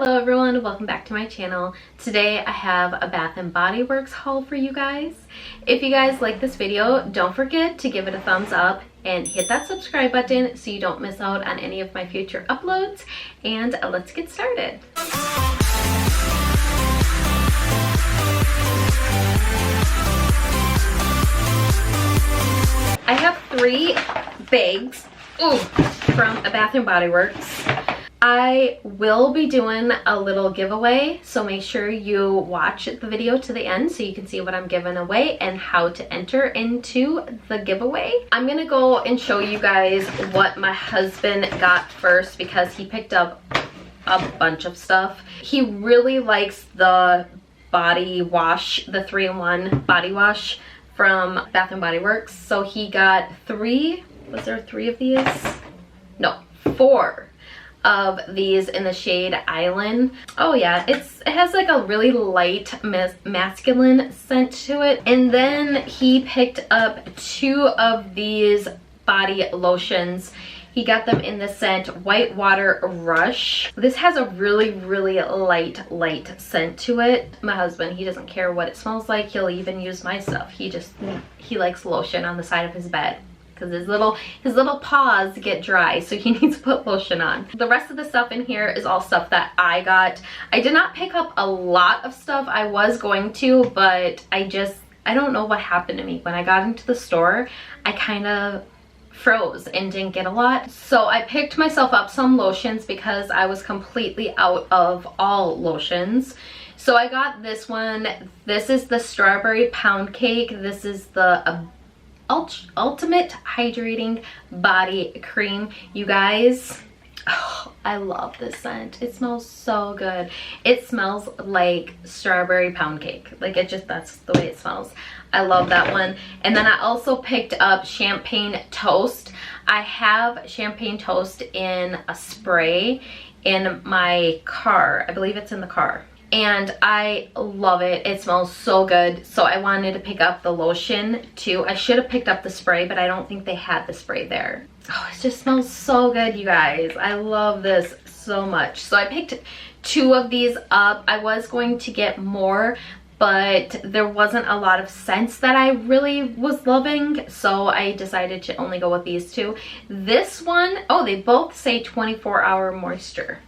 Hello everyone, welcome back to my channel. Today I have a Bath & Body Works haul for you guys. If you guys like this video, don't forget to give it a thumbs up and hit that subscribe button so you don't miss out on any of my future uploads. And let's get started. I have 3 bags from a Bath & Body Works. I will be doing a little giveaway, so make sure you watch the video to the end so you can see what I'm giving away and how to enter into the giveaway. I'm gonna go and show you guys what my husband got first because he picked up a bunch of stuff. He really likes the body wash, the 3-in-1 body wash from Bath & Body Works. So he got 3, was there 3 of these? No, 4 of these in the shade Island. Oh yeah, it has like a really light masculine scent to it. And then he picked up 2 of these body lotions. He got them in the scent White Water Rush. This has a really light scent to it. My husband, he doesn't care what it smells like. He'll even use my stuff. He likes lotion on the side of his bed because his little paws get dry, so he needs to put lotion on. The rest of the stuff in here is all stuff that I got. I did not pick up a lot of stuff. I was going to, but I don't know what happened to me. When I got into the store, I kind of froze and didn't get a lot. So I picked myself up some lotions because I was completely out of all lotions. So I got this one. This is the Strawberry Pound Cake. This is the Ultimate Hydrating Body Cream. You guys, oh, I love this scent. It smells so good. It smells like strawberry pound cake. Like that's the way it smells. I love that one. And then I also picked up Champagne Toast. I have Champagne Toast in a spray in my car. I believe it's in the car. And I love it. It smells so good. So I wanted to pick up the lotion too. I should have picked up the spray, but I don't think they had the spray there. Oh, it just smells so good, you guys. I love this so much. So I picked 2 of these up. I was going to get more, but there wasn't a lot of scents that I really was loving, so I decided to only go with these 2. This one, oh, they both say 24-hour moisture.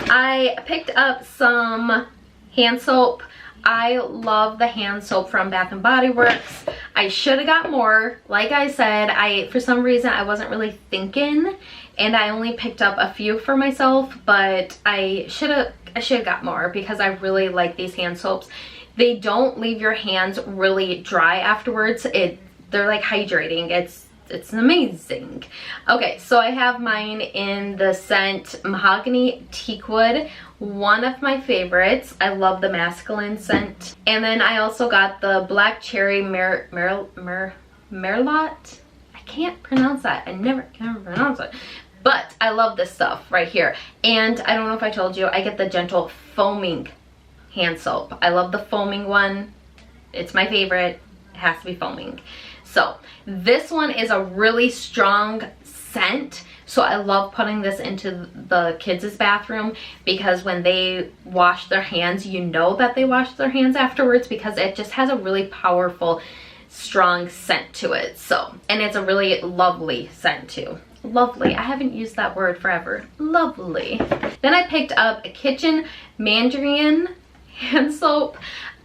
I picked up some hand soap. I love the hand soap from Bath & Body Works. I should have got more. Like I said, for some reason I wasn't really thinking, and I only picked up a few for myself, but I should have got more because I really like these hand soaps. They don't leave your hands really dry afterwards. They're like hydrating. It's amazing. Okay, so I have mine in the scent Mahogany Teakwood, one of my favorites. I love the masculine scent. And then I also got the Black Cherry Merlot. I can't pronounce that. I never can pronounce it. But I love this stuff right here. And I don't know if I told you, I get the Gentle Foaming hand soap. I love the foaming one. It's my favorite. It has to be foaming. So this one is a really strong scent, so I love putting this into the kids' bathroom because when they wash their hands, you know that they wash their hands afterwards because it just has a really powerful, strong scent to it. So, and it's a really lovely scent too. Lovely. I haven't used that word forever. Lovely. Then I picked up a Kitchen Mandarin hand soap.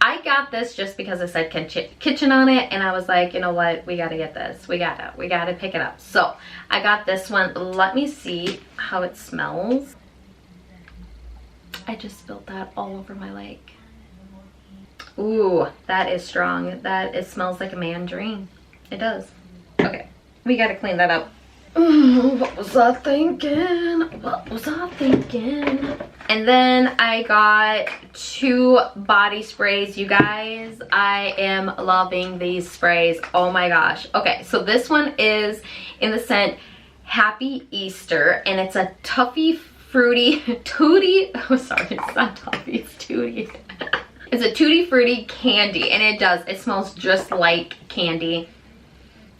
I got this just because it said kitchen on it, and I was like, you know what, we gotta get this. We gotta pick it up. So I got this one. Let me see how it smells. I just spilled that all over my leg. Ooh, that is strong. It smells like a mandarin. It does. Okay, we gotta clean that up. What was I thinking? What was I thinking? And then I got 2 body sprays. You guys, I am loving these sprays. Oh my gosh. Okay, so this one is in the scent Happy Easter, and it's a toffee fruity tutti. Oh, sorry, it's not toffee, it's tutti. It's a tutti fruity candy, and it smells just like candy.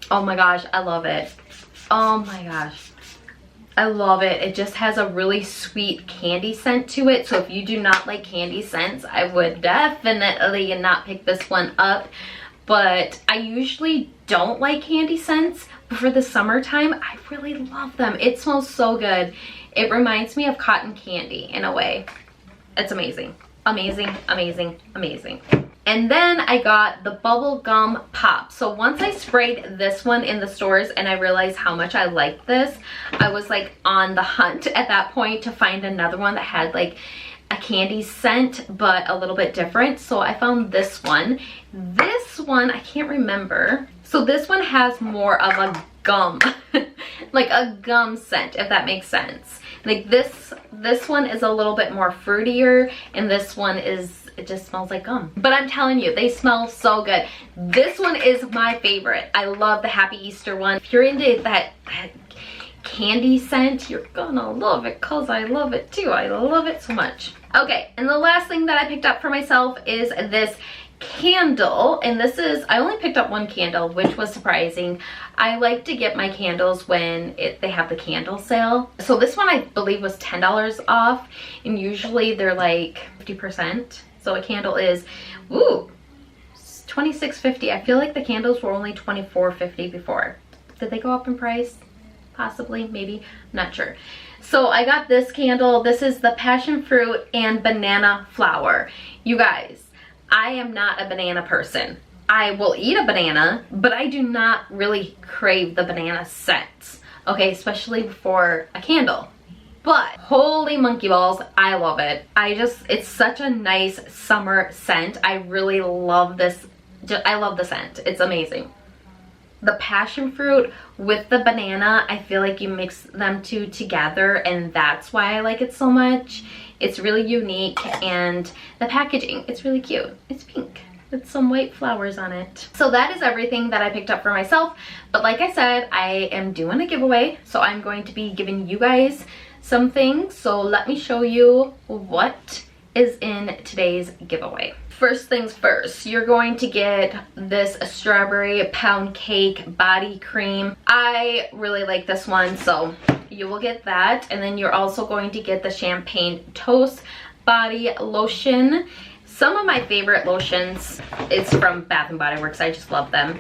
Oh my gosh, I love it. Oh my gosh. I love it. It just has a really sweet candy scent to it. So if you do not like candy scents, I would definitely not pick this one up. But I usually don't like candy scents, but for the summertime, I really love them. It smells so good. It reminds me of cotton candy in a way. It's amazing. Amazing, amazing, amazing. And then I got the bubble gum pop. So once I sprayed this one in the stores and I realized how much I liked this, I was like on the hunt at that point to find another one that had like a candy scent but a little bit different. So I found this one. This one, I can't remember. So this one has more of a gum, like a gum scent, if that makes sense. Like this one is a little bit more fruitier, and this one is, it just smells like gum. But I'm telling you, they smell so good. This one is my favorite. I love the Happy Easter one. If you're into that candy scent, you're gonna love it, cause I love it too. I love it so much. Okay, and the last thing that I picked up for myself is this candle, and this is, I only picked up one candle, which was surprising. I like to get my candles when they have the candle sale. So this one I believe was $10 off, and usually they're like 50%. So a candle is, ooh, $26.50. I feel like the candles were only $24.50 before. Did they go up in price? Possibly, maybe, I'm not sure. So I got this candle. This is the passion fruit and banana flower. You guys, I am not a banana person. I will eat a banana, but I do not really crave the banana scents, okay, especially for a candle. But holy monkey balls, I love it. It's such a nice summer scent. I really love this. I love the scent. It's amazing. The passion fruit with the banana, I feel like you mix them two together, and that's why I like it so much. It's really unique, and the packaging, it's really cute. It's pink with some white flowers on it. So that is everything that I picked up for myself. But like I said, I am doing a giveaway, so I'm going to be giving you guys some things. So let me show you what is in today's giveaway. First things first, you're going to get this strawberry pound cake body cream. I really like this one, so you will get that. And then you're also going to get the champagne toast body lotion. Some of my favorite lotions is from Bath & Body Works. I just love them.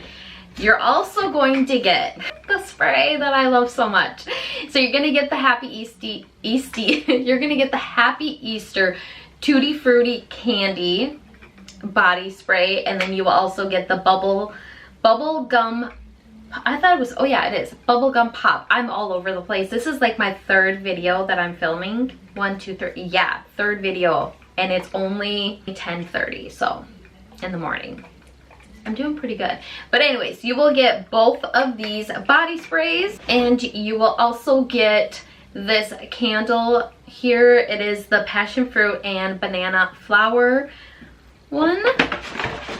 You're also going to get the spray that I love so much. So you're gonna get the Happy you're gonna get the Happy Easter Tutti Frutti Candy body spray, and then you will also get the bubble gum. I thought it was, oh yeah, it is bubble gum pop. I'm all over the place. This is like my third video that I'm filming. 1, 2, 3, yeah, third video, and it's only 10:30, so in the morning. I'm doing pretty good. But anyways, you will get both of these body sprays, and you will also get this candle here. It is the passion fruit and banana flower one.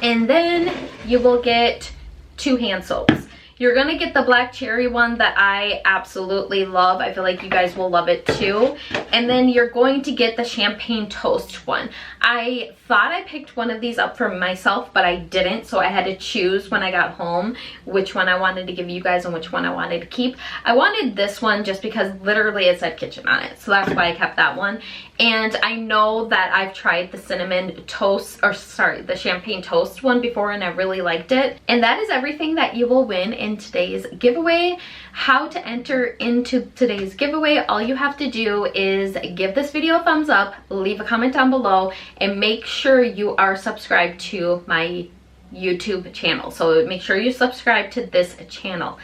And then you will get 2 hand soaps. You're gonna get the black cherry one that I absolutely love. I feel like you guys will love it too. And then you're going to get the champagne toast one. I thought I picked one of these up for myself, but I didn't, so I had to choose when I got home which one I wanted to give you guys and which one I wanted to keep. I wanted this one just because literally it said kitchen on it, so that's why I kept that one. And I know that I've tried the cinnamon toast, or sorry, the champagne toast one before, and I really liked it. And that is everything that you will win in today's giveaway. How to enter into today's giveaway: all you have to do is give this video a thumbs up, leave a comment down below, and make sure you are subscribed to my YouTube channel. So make sure you subscribe to this channel.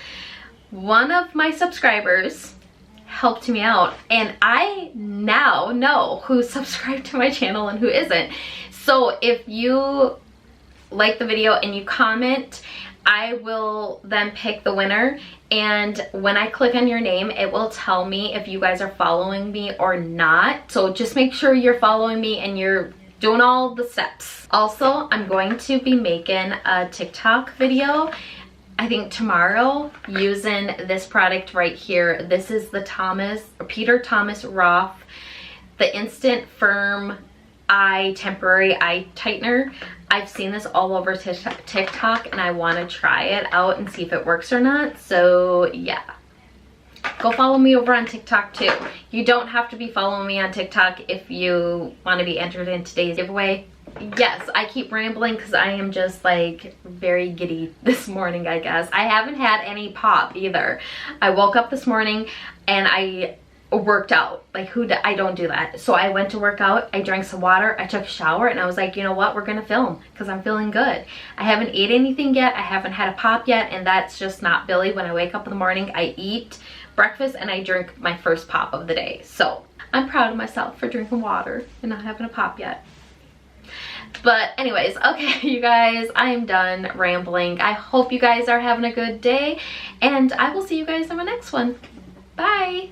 One of my subscribers helped me out, and I now know who's subscribed to my channel and who isn't. So if you like the video and you comment, I will then pick the winner, and when I click on your name, it will tell me if you guys are following me or not. So just make sure you're following me and you're doing all the steps. Also, I'm going to be making a TikTok video, I think tomorrow, using this product right here. This is the Peter Thomas Roth, the Instant Firm Temporary Eye Tightener. I've seen this all over TikTok, and I want to try it out and see if it works or not. So yeah, go follow me over on TikTok too. You don't have to be following me on TikTok if you want to be entered in today's giveaway. Yes, I keep rambling because I am just like very giddy this morning, I guess. I haven't had any pop either. I woke up this morning and I worked out. Like I don't do that. So I went to work out, I drank some water, I took a shower, and I was like, you know what, we're gonna film because I'm feeling good. I haven't ate anything yet, I haven't had a pop yet, and that's just not Billy. When I wake up in the morning, I eat breakfast and I drink my first pop of the day. So I'm proud of myself for drinking water and not having a pop yet. But anyways, okay, you guys, I am done rambling. I hope you guys are having a good day, and I will see you guys in my next one. Bye.